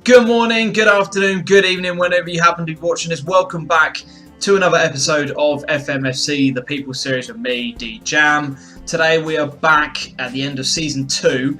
Good morning, good afternoon, good evening, whenever you happen to be watching this. Welcome back to another episode of FMFC, the People Series with me, D Jam. Today we are back at the end of Season 2.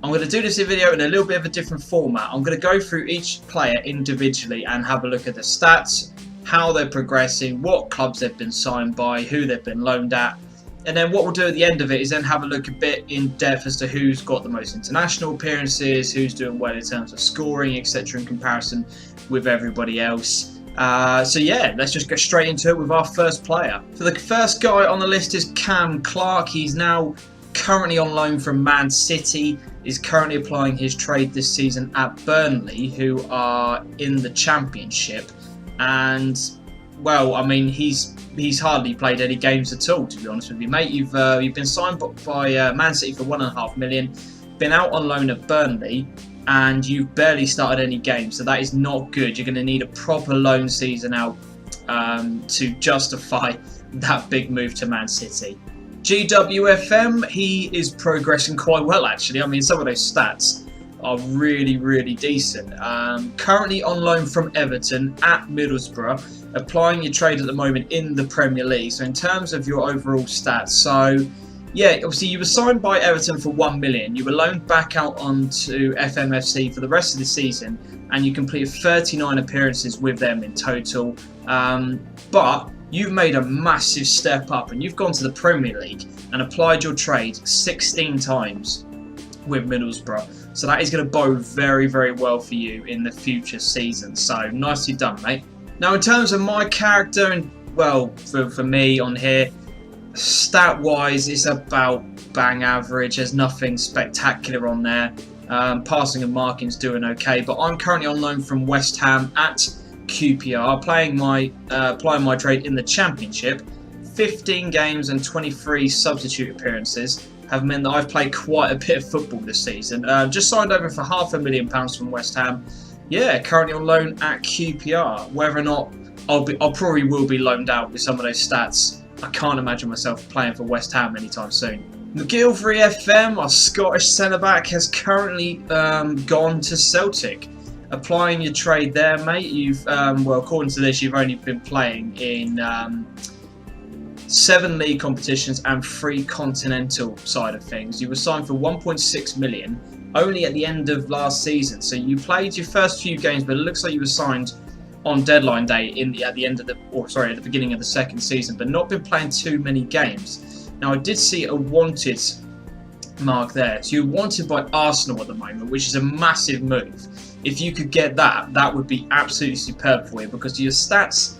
I'm going to do this video in a little bit of a different format. I'm going to go through each player individually and have a look at the stats, how they're progressing, what clubs they've been signed by, who they've been loaned at. And then what we'll do at the end of it is then have a look a bit in depth as to who's got the most international appearances, who's doing well in terms of scoring, etc. in comparison with everybody else. So yeah, let's just go straight into it with our first player. So the first guy on the list is Cam Clarke. He's now currently on loan from Man City. He's currently applying his trade this season at Burnley, who are in the Championship. And well, I mean, he's hardly played any games at all, to be honest with you, mate. You've been signed by Man City for £1.5 million, been out on loan at Burnley, and you've barely started any games, so that is not good. You're going to need a proper loan season out to justify that big move to Man City. GWFM, he is progressing quite well, actually. I mean, some of those stats are really decent. Currently on loan from Everton at Middlesbrough, applying your trade at the moment in the Premier League. So in terms of your overall stats, so yeah, obviously you were signed by Everton for £1 million. You were loaned back out onto FMFC for the rest of the season, and you completed 39 appearances with them in total. But you've made a massive step up, and you've gone to the Premier League and applied your trade 16 times with Middlesbrough. So that is going to bode very well for you in the future season. So nicely done, mate. Now in terms of my character, and well, for me on here, stat wise it's about bang average. There's nothing spectacular on there. Passing and marking's doing okay, but I'm currently on loan from West Ham at QPR, applying my trade in the Championship. 15 games and 23 substitute appearances have meant that I've played quite a bit of football this season. Just signed over for £500,000 from West Ham. Yeah, currently on loan at QPR. Whether or not I'll probably will be loaned out with some of those stats, I can't imagine myself playing for West Ham anytime soon. McGilvery FM, our Scottish centre-back, has currently gone to Celtic. Applying your trade there, mate. You've, well, according to this, you've only been playing in 7 league competitions and 3 continental side of things. You were signed for £1.6 million only at the end of last season. So you played your first few games, but it looks like you were signed on deadline day at the beginning of the second season, but not been playing too many games. Now I did see a wanted mark there. So you're wanted by Arsenal at the moment, which is a massive move. If you could get that, that would be absolutely superb for you, because your stats,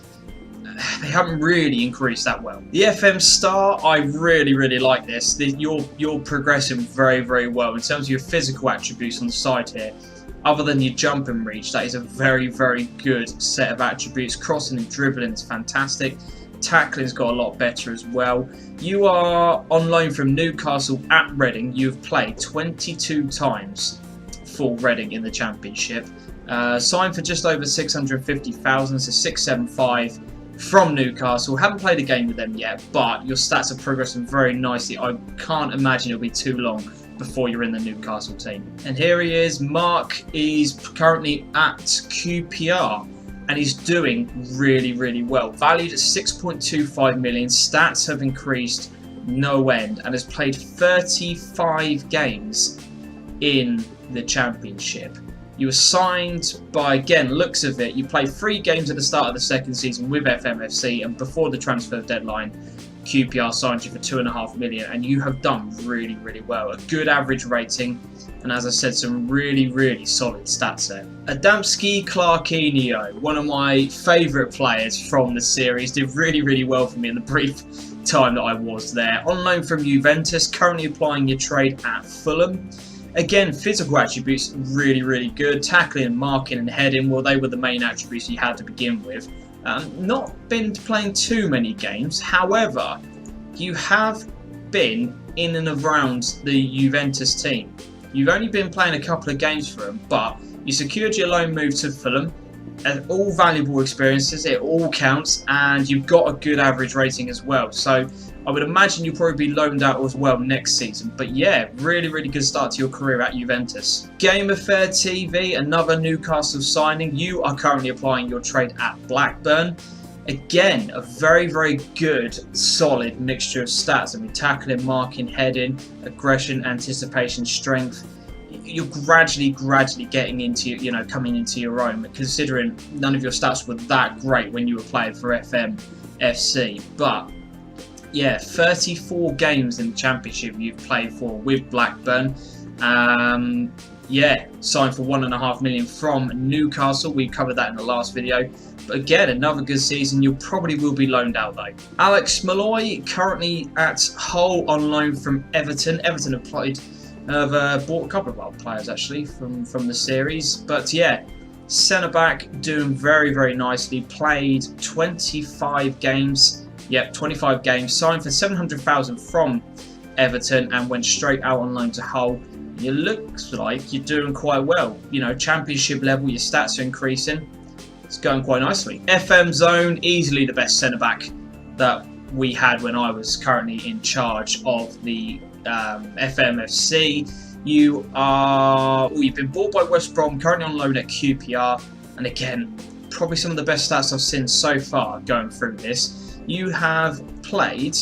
they haven't really increased that well. The FM Star, I really like this. You're progressing very well in terms of your physical attributes on the side here. Other than your jump and reach, that is a very good set of attributes. Crossing and dribbling is fantastic. Tackling's got a lot better as well. You are on loan from Newcastle at Reading. You've played 22 times for Reading in the Championship. Signed for just over 650,000, so 675 from Newcastle. Haven't played a game with them yet, but your stats are progressing very nicely. I can't imagine it'll be too long before you're in the Newcastle team. And here he is, Mark. He's currently at QPR and he's doing really well. Valued at 6.25 million. Stats have increased no end and has played 35 games in the Championship. You were signed by, again, looks of it, you played 3 games at the start of the second season with FMFC, and before the transfer deadline, QPR signed you for £2.5 million, and you have done really well. A good average rating, and as I said, some really solid stats there. Adamski Clarkinho, one of my favourite players from the series, did really well for me in the brief time that I was there. On loan from Juventus, currently applying your trade at Fulham. Again, physical attributes really good. Tackling, marking and heading, well, they were the main attributes you had to begin with. Not been playing too many games. However, you have been in and around the Juventus team. You've only been playing a couple of games for them, but you secured your loan move to Fulham. all valuable experiences, it all counts, and you've got a good average rating as well. So I would imagine you'll probably be loaned out as well next season. But yeah, really good start to your career at Juventus. Game Affair TV, another Newcastle signing. You are currently applying your trade at Blackburn. Again, a very good, solid mixture of stats. I mean, tackling, marking, heading, aggression, anticipation, strength. You're gradually getting into, coming into your own, considering none of your stats were that great when you were playing for FMFC. But yeah, 34 games in the Championship you've played for with Blackburn. Yeah, signed for £1.5 million from Newcastle. We covered that in the last video. But again, another good season. You probably will be loaned out though. Alex Malloy, currently at Hull on loan from Everton. Everton have bought a couple of our players actually from the series. But yeah, centre back doing very nicely. Played 25 games. Yep, 25 games. Signed for £700,000 from Everton and went straight out on loan to Hull. It looks like you're doing quite well. Championship level, your stats are increasing. It's going quite nicely. FM Zone, easily the best centre back that we had when I was currently in charge of the FMFC. You've been bought by West Brom, currently on loan at QPR, and again, probably some of the best stats I've seen so far going through this. You have played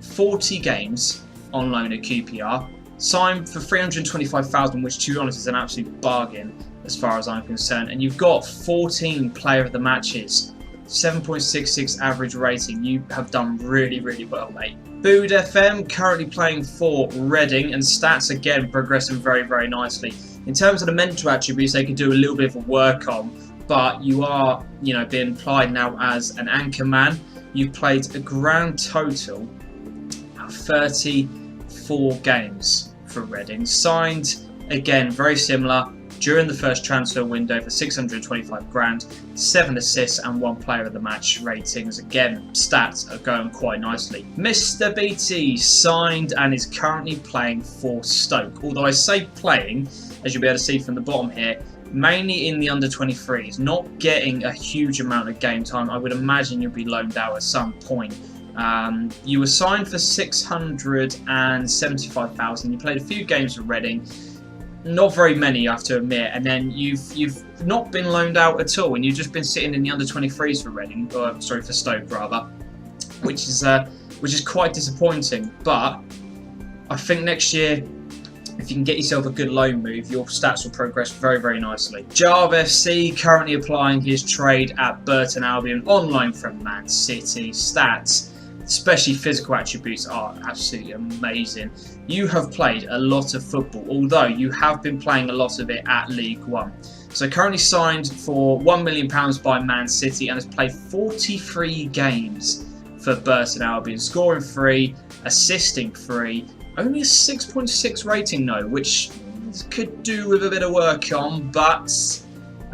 40 games on loan at QPR, signed for £325,000, which to be honest is an absolute bargain as far as I'm concerned, and you've got 14 player of the matches, 7.66 average rating. You have done really well, mate. Bood FM, currently playing for Reading, and stats again progressing very nicely. In terms of the mental attributes, they could do a little bit of work on, but you are, being applied now as an anchor man. You've played a grand total of 34 games for Reading. Signed, again, very similar, during the first transfer window for $625,000, 7 assists and 1 player of the match ratings. Again, stats are going quite nicely. Mr. BT signed and is currently playing for Stoke. Although I say playing, as you'll be able to see from the bottom here, mainly in the under-23s, not getting a huge amount of game time. I would imagine you'll be loaned out at some point. You were signed for $675,000. You played a few games for Reading. Not very many, I have to admit, and then you've not been loaned out at all, and you've just been sitting in the under-23s for Reading, for Stoke rather, which is quite disappointing. But I think next year, if you can get yourself a good loan move, your stats will progress very nicely. Jarve FC currently applying his trade at Burton Albion on loan from Man City. Stats, especially physical attributes, are absolutely amazing. You have played a lot of football, although you have been playing a lot of it at League One. So currently signed for £1 million by Man City and has played 43 games for Burton Albion, scoring 3, assisting 3, only a 6.6 rating though, which could do with a bit of work on, but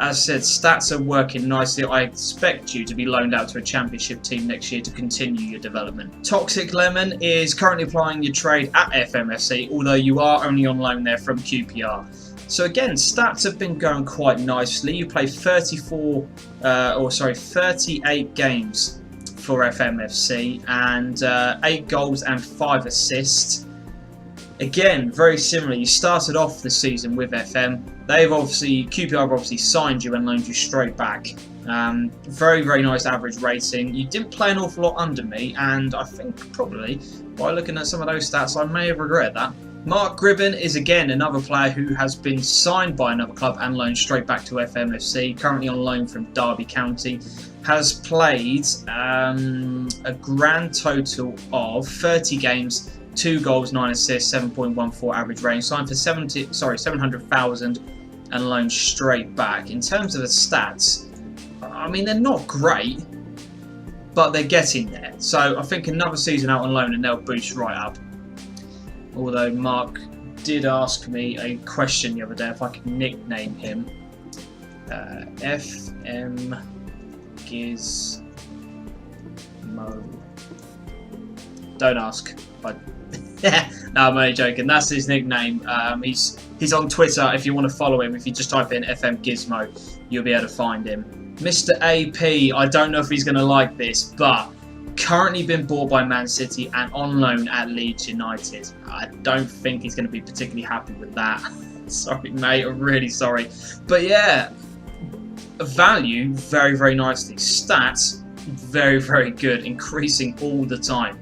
as I said, stats are working nicely. I expect you to be loaned out to a Championship team next year to continue your development. Toxic Lemon is currently applying your trade at FMFC, although you are only on loan there from QPR. So again, stats have been going quite nicely. You played 38 games for FMFC and 8 goals and 5 assists. Again, very similar. You started off the season with FM. QPR have obviously signed you and loaned you straight back. Very nice average rating. You didn't play an awful lot under me, and I think probably by looking at some of those stats, I may have regretted that. Mark Gribben is again another player who has been signed by another club and loaned straight back to FMFC. Currently on loan from Derby County. Has played a grand total of 30 games. 2 goals, 9 assists, 7.14 average rating. Signed for $700,000 and loaned straight back. In terms of the stats, I mean, they're not great, but they're getting there. So I think another season out on loan and they'll boost right up. Although Mark did ask me a question the other day if I could nickname him. FM Gizmo. Don't ask. No, I'm only joking. That's his nickname. He's on Twitter. If you want to follow him, if you just type in FM Gizmo, you'll be able to find him. Mr. AP, I don't know if he's going to like this, but currently been bought by Man City and on loan at Leeds United. I don't think he's going to be particularly happy with that. Sorry, mate, I'm really sorry. But yeah, value very, very nicely. Stats very, very good, increasing all the time.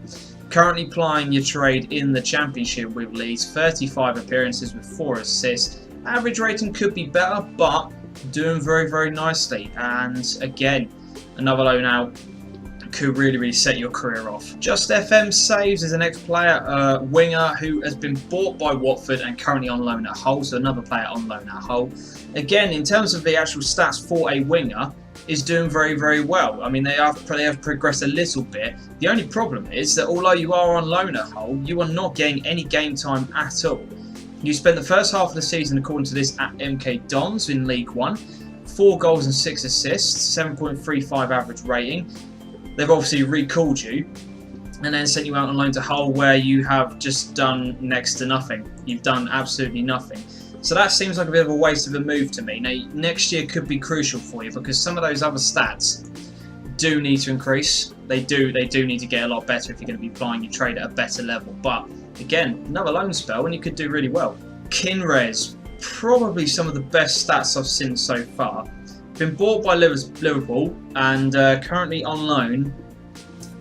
Currently plying your trade in the Championship with Leeds, 35 appearances with 4 assists. Average rating could be better, but doing very, very nicely. And again, another loan out could really, really set your career off. Just FM Saves is the next player, winger who has been bought by Watford and currently on loan at Hull, so another player on loan at Hull. Again, in terms of the actual stats for a winger, is doing very, very well. I mean, they have progressed a little bit. The only problem is that although you are on loan at Hull, you are not getting any game time at all. You spent the first half of the season, according to this, at MK Dons in League One. 4 goals and 6 assists, 7.35 average rating. They've obviously recalled you and then sent you out on loan to Hull, where you have just done next to nothing. You've done absolutely nothing. So that seems like a bit of a waste of a move to me. Now, next year could be crucial for you because some of those other stats do need to increase. They do need to get a lot better if you're going to be applying your trade at a better level. But again, another loan spell and you could do really well. Kinrez, probably some of the best stats I've seen so far. Been bought by Liverpool and currently on loan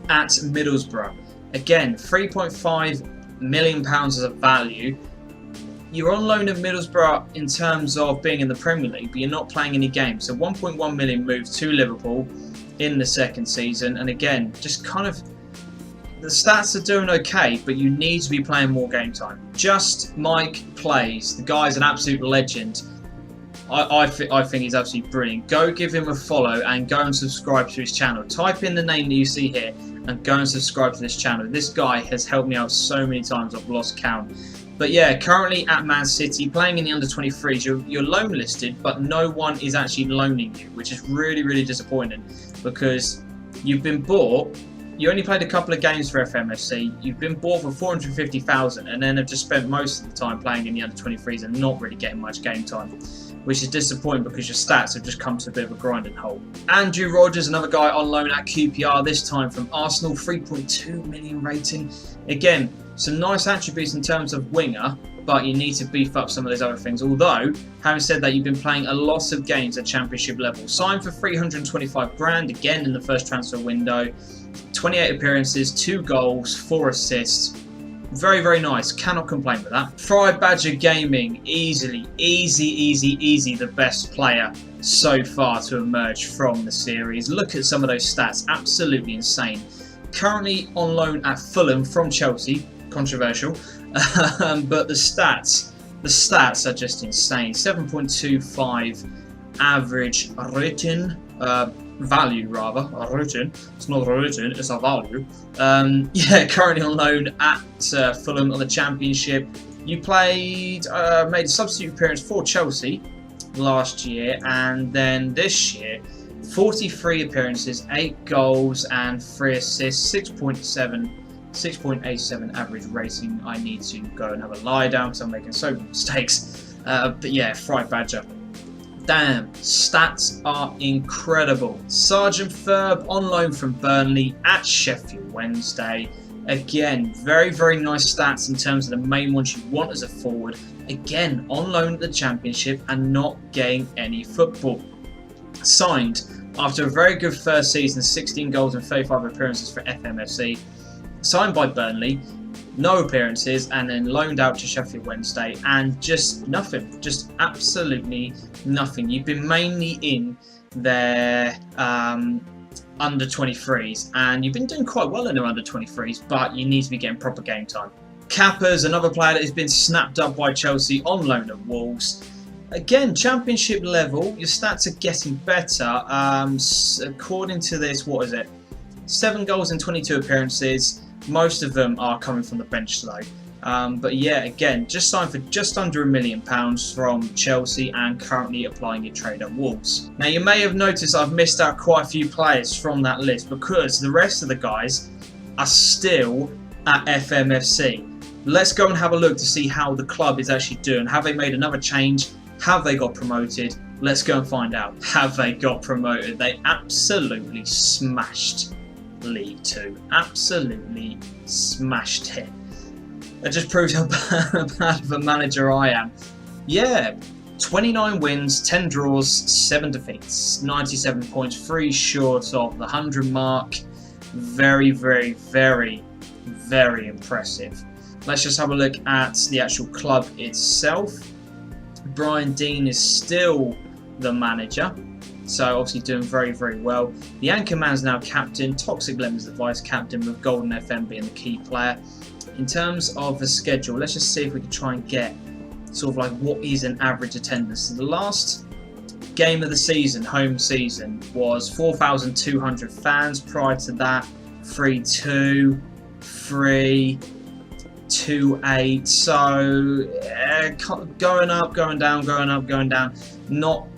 at Middlesbrough. Again, £3.5 million as a value. You're on loan at Middlesbrough in terms of being in the Premier League, but you're not playing any games. So 1.1 million moved to Liverpool in the second season. And again, just kind of, the stats are doing okay, but you need to be playing more game time. Just Mike Plays. The guy's an absolute legend. I think he's absolutely brilliant. Go give him a follow and go and subscribe to his channel. Type in the name that you see here and go and subscribe to this channel. This guy has helped me out so many times I've lost count. But yeah, currently at Man City, playing in the under-23s, you're loan listed, but no one is actually loaning you, which is really, really disappointing because you've been bought. You only played a couple of games for FMFC. You've been bought for 450,000 and then have just spent most of the time playing in the under-23s and not really getting much game time, which is disappointing because your stats have just come to a bit of a grinding halt. Andrew Rogers, another guy on loan at QPR, this time from Arsenal, 3.2 million rating. Again, some nice attributes in terms of winger, but you need to beef up some of those other things. Although, having said that, you've been playing a lot of games at Championship level. Signed for 325 grand, again in the first transfer window. 28 appearances, 2 goals, 4 assists. Very, very nice. Cannot complain with that. Fried Badger Gaming, easy, the best player so far to emerge from the series. Look at some of those stats. Absolutely insane. Currently on loan at Fulham from Chelsea. Controversial. But the stats are just insane. 7.25 average rating. Value rather, a rating. It's not a rating, it's a value. Yeah, currently on loan at Fulham on the Championship. You played, made a substitute appearance for Chelsea last year, and then this year, 43 appearances, 8 goals and 3 assists, 6.87 average rating. I need to go and have a lie down because I'm making so many mistakes. But yeah, Fried Badger. Damn, stats are incredible. Sergeant Ferb on loan from Burnley at Sheffield Wednesday. Again, very, very nice stats in terms of the main ones you want as a forward. Again, on loan at the Championship and not getting any football. Signed after a very good first season, 16 goals and 35 appearances for FMFC. Signed by Burnley. No appearances, and then loaned out to Sheffield Wednesday, and just nothing, just absolutely nothing. You've been mainly in their under-23s, and you've been doing quite well in their under-23s, but you need to be getting proper game time. Cappers, another player that has been snapped up by Chelsea on loan at Wolves. Again, Championship level, your stats are getting better. According to this, what is it? 7 goals and 22 appearances. Most of them are coming from the bench though. But yeah, again, just signed for just under £1 million from Chelsea and currently applying your trade at Wolves. Now you may have noticed I've missed out quite a few players from that list because the rest of the guys are still at FMFC. Let's go and have a look to see how the club is actually doing. Have they made another change? Have they got promoted? Let's go and find out. Have they got promoted? They absolutely smashed League Two. Absolutely smashed it. That just proves how bad of a manager I am. Yeah, 29 wins, 10 draws, 7 defeats, 97 points, 3 short of the 100 mark. Very, very, very, very impressive. Let's just have a look at the actual club itself. Brian Dean is still the manager, so obviously doing very, very well. The Anchorman's now captain, Toxic Lemon's the vice captain, with Golden FM being the key player. In terms of the schedule, let's just see if we can try and get sort of like what is an average attendance. So the last game of the season, home season, was 4,200 fans. Prior to that, 3-2, 3-2-8. So going up, going down, going up, going down. Not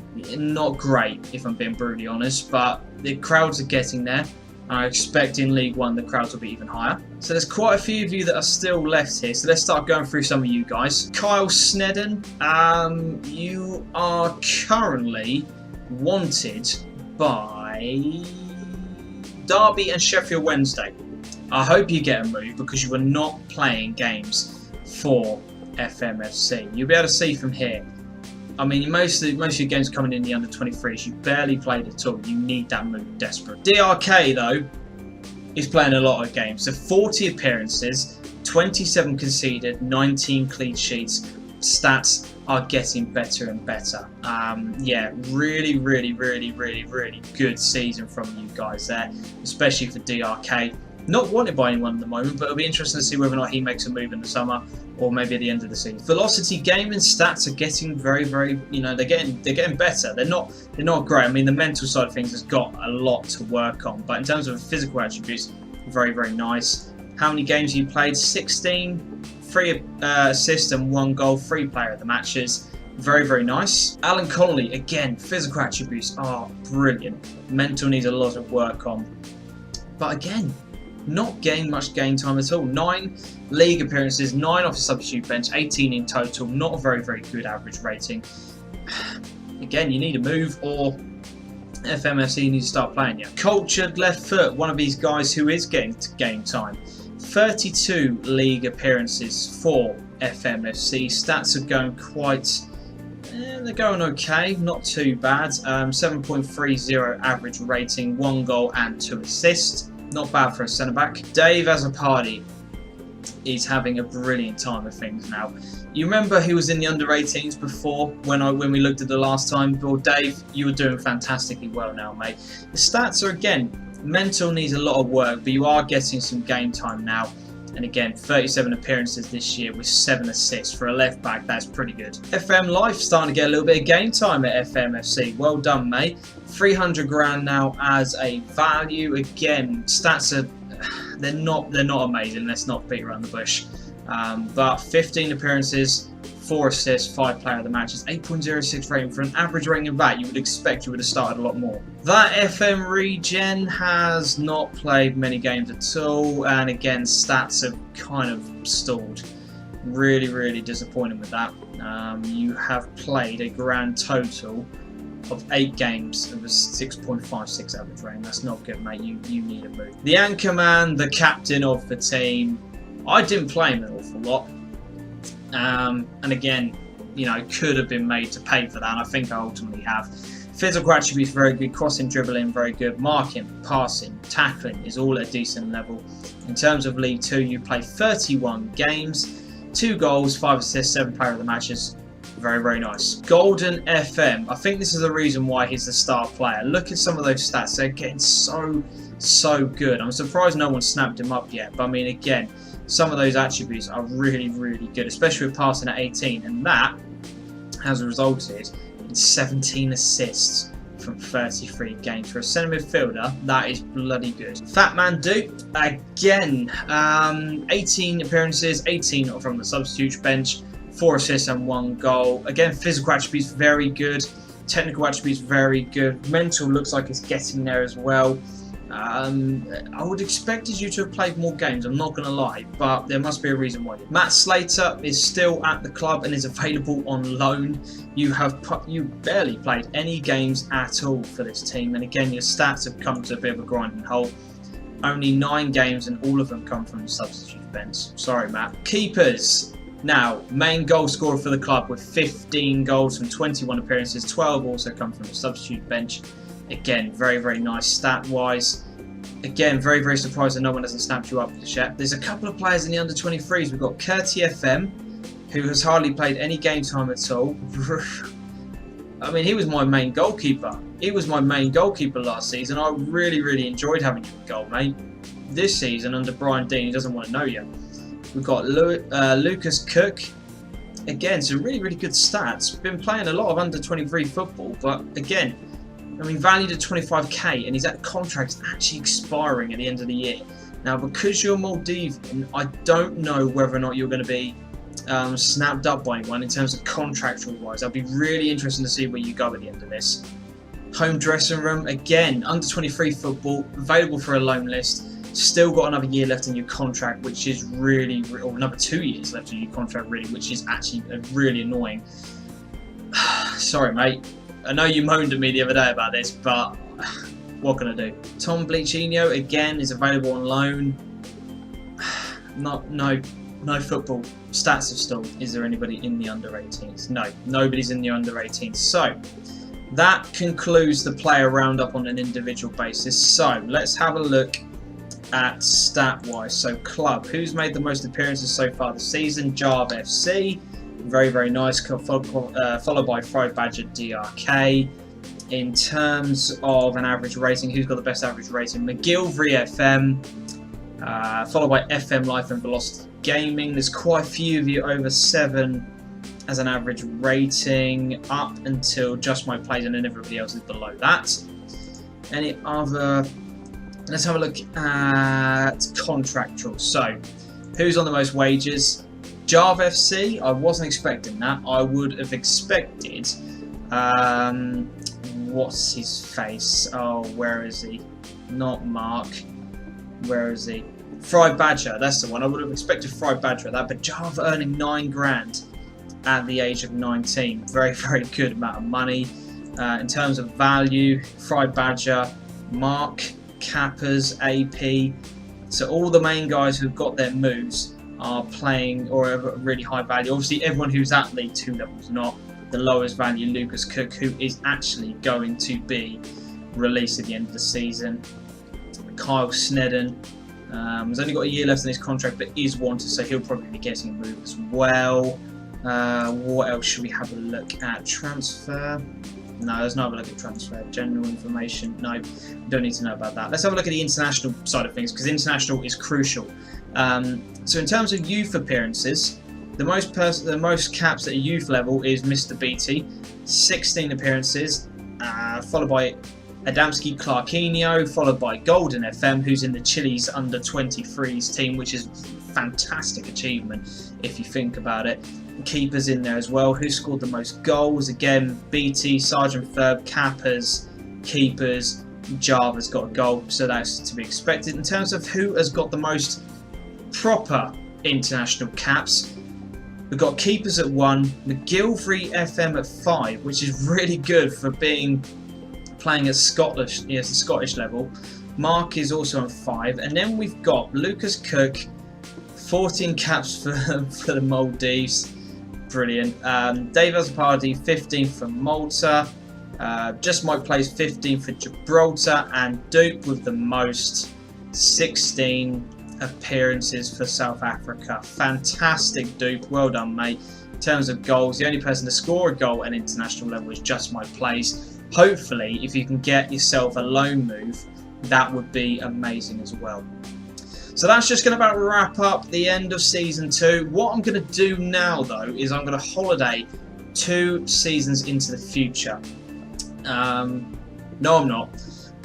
great, if I'm being brutally honest, but the crowds are getting there. I expect in League One the crowds will be even higher. So there's quite a few of you that are still left here. So let's start going through some of you guys. Kyle Snedden, you are currently wanted by Derby and Sheffield Wednesday. I hope you get a move because you were not playing games for FMFC. You'll be able to see from here. I mean, most of your games coming in the under-23s, you barely played at all. You need that move desperate. DRK, though, is playing a lot of games. So 40 appearances, 27 conceded, 19 clean sheets. Stats are getting better and better. Yeah, really, really, really, really, really good season from you guys there, especially for DRK. Not wanted by anyone at the moment, but it'll be interesting to see whether or not he makes a move in the summer or maybe at the end of the season. Velocity gaming stats are getting very, very, they're getting better. They're not great. I mean, the mental side of things has got a lot to work on, but in terms of physical attributes, very, very nice. How many games have you played? 16, 3 assists and 1 goal, 3 player of the matches. Very, very nice. Alan Connolly, again, physical attributes are brilliant. Mental needs a lot of work on, but again, not getting much game time at all. 9 league appearances, 9 off the substitute bench, 18 in total. Not a very, very good average rating. Again, you need a move or FMFC needs to start playing you. Cultured left foot, one of these guys who is getting to game time. 32 league appearances for FMFC. Stats are going quite... they're going okay, not too bad. 7.30 average rating, 1 goal and 2 assists. Not bad for a centre-back. Dave Azzopardi is having a brilliant time with things now. You remember he was in the under-18s before when we looked at the last time? Well, Dave, you were doing fantastically well now, mate. The stats are, again, mental needs a lot of work, but you are getting some game time now. And again, 37 appearances this year with 7 assists. For a left-back, that's pretty good. FM Life starting to get a little bit of game time at FMFC. Well done, mate. 300 grand now as a value. Again, stats are they're not amazing. Let's not beat around the bush. But 15 appearances, 4 assists, 5 player of the matches, 8.06 rating. For an average rating of that, you would expect you would have started a lot more. That FM Regen has not played many games at all, and again, stats have kind of stalled. Really, really disappointing with that. You have played a grand total of 8 games of a 6.56 average rating. That's not good, mate. You need a move. The Anchorman, the captain of the team, I didn't play him an awful lot. And again, could have been made to pay for that, and I think I ultimately have. Physical attributes very good, crossing, dribbling very good, marking, passing, tackling is all at a decent level. In terms of League 2, you play 31 games, 2 goals, 5 assists, 7 player of the matches. Very, very nice. Golden FM. I think this is the reason why he's the star player. Look at some of those stats. They're getting so good. I'm surprised no one snapped him up yet. But I mean, again, some of those attributes are really, really good, especially with passing at 18. And that has resulted in 17 assists from 33 games. For a centre midfielder, that is bloody good. Fat Man Dupe, again, 18 appearances, 18 from the substitute bench. 4 assists and 1 goal. Again, physical attributes very good. Technical attributes very good. Mental looks like it's getting there as well. I would expected you to have played more games, I'm not going to lie, but there must be a reason why. Matt Slater is still at the club and is available on loan. You barely played any games at all for this team, and again your stats have come to a bit of a grinding halt. Only 9 games and all of them come from the substitute bench. Sorry, Matt. Keepers. Now, main goal scorer for the club with 15 goals from 21 appearances. 12 also come from the substitute bench. Again, very, very nice stat-wise. Again, very, very surprised that no one hasn't snapped you up yet. There's a couple of players in the under-23s. We've got Curti FM, who has hardly played any game time at all. I mean, he was my main goalkeeper. He was my main goalkeeper last season. I really, really enjoyed having him in goal, mate. This season, under Brian Dean, he doesn't want to know you. We've got Lucas Cook. Again, some really, really good stats. Been playing a lot of under-23 football, but again, I mean, valued at 25k, and his contract's actually expiring at the end of the year. Now, because you're Maldivian, I don't know whether or not you're going to be snapped up by anyone in terms of contractual-wise. I'll be really interested to see where you go at the end of this. Home dressing room, again, under-23 football, available for a loan list. Still got another year left in your contract, which is really, or another 2 years left in your contract, really, which is actually really annoying. Sorry, mate. I know you moaned at me the other day about this, but what can I do? Tom Bleachino, again, is available on loan. No football. Stats have stalled. Is there anybody in the under-18s? No, nobody's in the under-18s. So, that concludes the player roundup on an individual basis. So, let's have a look at stat-wise. So, club. Who's made the most appearances so far this season? Jarve FC. Very, very nice. Followed by Fried Badger DRK. In terms of an average rating, who's got the best average rating? McGillivray FM. Followed by FM Life and Velocity Gaming. There's quite a few of you over 7 as an average rating, up until Just My Plays, and then everybody else is below that. Any other? Let's have a look at contractual. So, who's on the most wages? Jarve FC. I wasn't expecting that. I would have expected. What's his face? Oh, where is he? Not Mark. Where is he? Fried Badger, that's the one. I would have expected Fried Badger at that, but Jarve earning 9 grand at the age of 19. Very, very good amount of money. In terms of value, Fried Badger, Mark, Cappers, AP. So all the main guys who've got their moves are playing or have a really high value. Obviously, everyone who's at League 2 level is not. The lowest value, Lucas Cook, who is actually going to be released at the end of the season. Kyle Snedden has only got a year left in his contract, but is wanted, so he'll probably be getting a move as well. What else should we have a look at? Transfer? No, let's not have a look at transfer. General information? No, we don't need to know about that. Let's have a look at the international side of things, because international is crucial. So in terms of youth appearances, the most caps at a youth level is Mr. Beatty, 16 appearances, followed by Adamski Clarkinho, followed by Golden FM, who's in the Chile's under-23s team, which is a fantastic achievement if you think about it. Keepers in there as well. Who scored the most goals? Again, BT, Sergeant Ferb, Cappers, Keepers. Jarve's got a goal, so that's to be expected. In terms of who has got the most proper international caps, we've got Keepers at 1, McGillivray FM at 5, which is really good for playing at the Scottish level. Mark is also on 5, and then we've got Lucas Cook, 14 caps for the Maldives, brilliant. Dave Azzopardi, 15 for Malta. Just My Plays, 15 for Gibraltar, and Duke with the most, 16 appearances for South Africa. Fantastic, Duke. Well done, mate. In terms of goals, the only person to score a goal at international level is Just My Plays. Hopefully, if you can get yourself a loan move, that would be amazing as well. So that's just going to about wrap up the end of Season 2. What I'm going to do now, though, is I'm going to holiday 2 seasons into the future. No, I'm not.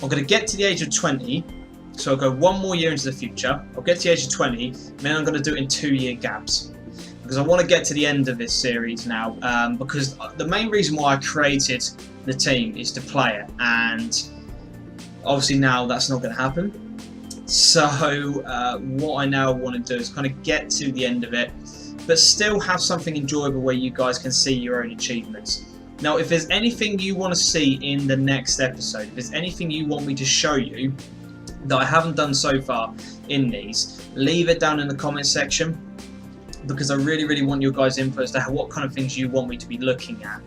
I'm going to get to the age of 20. So I'll go 1 more year into the future. I'll get to the age of 20, and then I'm going to do it in 2-year gaps. Because I want to get to the end of this series now. Because the main reason why I created the team is to play it. And Obviously now that's not going to happen. So what I now want to do is kind of get to the end of it, but still have something enjoyable where you guys can see your own achievements. Now, if there's anything you want to see in the next episode, if there's anything you want me to show you that I haven't done so far in these, leave it down in the comment section, because I really want your guys' input as to what kind of things you want me to be looking at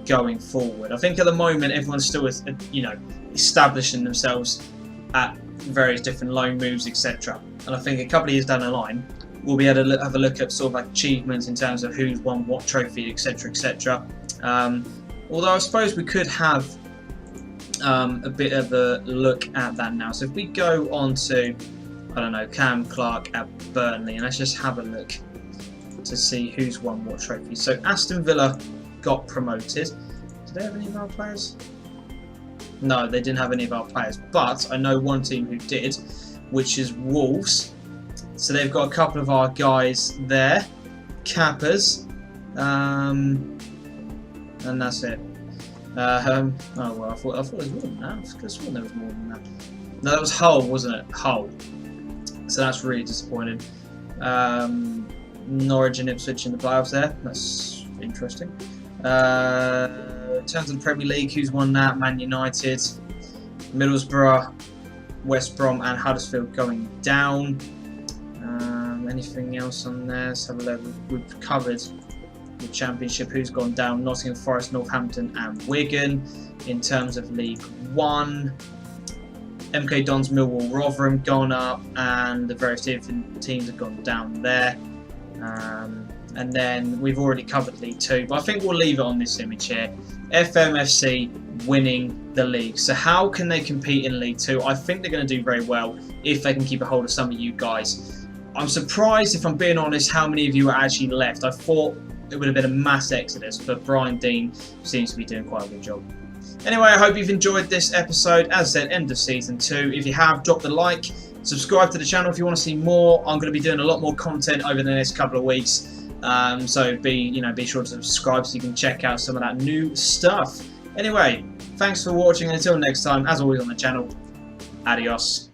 going forward. I think at the moment everyone's still, establishing themselves at various different loan moves, etc. And I think a couple of years down the line, we'll be able to have a look at sort of like achievements in terms of who's won what trophy, etc., etc. Although I suppose we could have a bit of a look at that now. So if we go on to, I don't know, Cam Clark at Burnley, and let's just have a look to see who's won what trophy. So Aston Villa got promoted. Did they have any of our players? No, they didn't have any of our players, but I know one team who did, which is Wolves. So they've got a couple of our guys there, Kappas, and that's it. Oh well, I thought there was more than that. I could have sworn there was more than that. No, that was Hull, wasn't it? Hull. So that's really disappointing. Norwich and Ipswich in the playoffs there. That's interesting. In terms of the Premier League, who's won that? Man United, Middlesbrough, West Brom, and Huddersfield going down. Anything else on there? Let's have a look. We've covered the Championship. Who's gone down? Nottingham Forest, Northampton, and Wigan. In terms of League One, MK Dons, Millwall, Rotherham gone up, and the various different teams have gone down there. And then we've already covered League 2, but I think we'll leave it on this image here. FMFC winning the league. So how can they compete in League 2? I think they're going to do very well if they can keep a hold of some of you guys. I'm surprised, if I'm being honest, how many of you are actually left. I thought it would have been a mass exodus, but Brian Dean seems to be doing quite a good job. Anyway, I hope you've enjoyed this episode. As I said, end of Season 2. If you have, drop the like. Subscribe to the channel if you want to see more. I'm going to be doing a lot more content over the next couple of weeks. So be sure to subscribe so you can check out some of that new stuff. Anyway, thanks for watching, and until next time, as always on the channel, adios.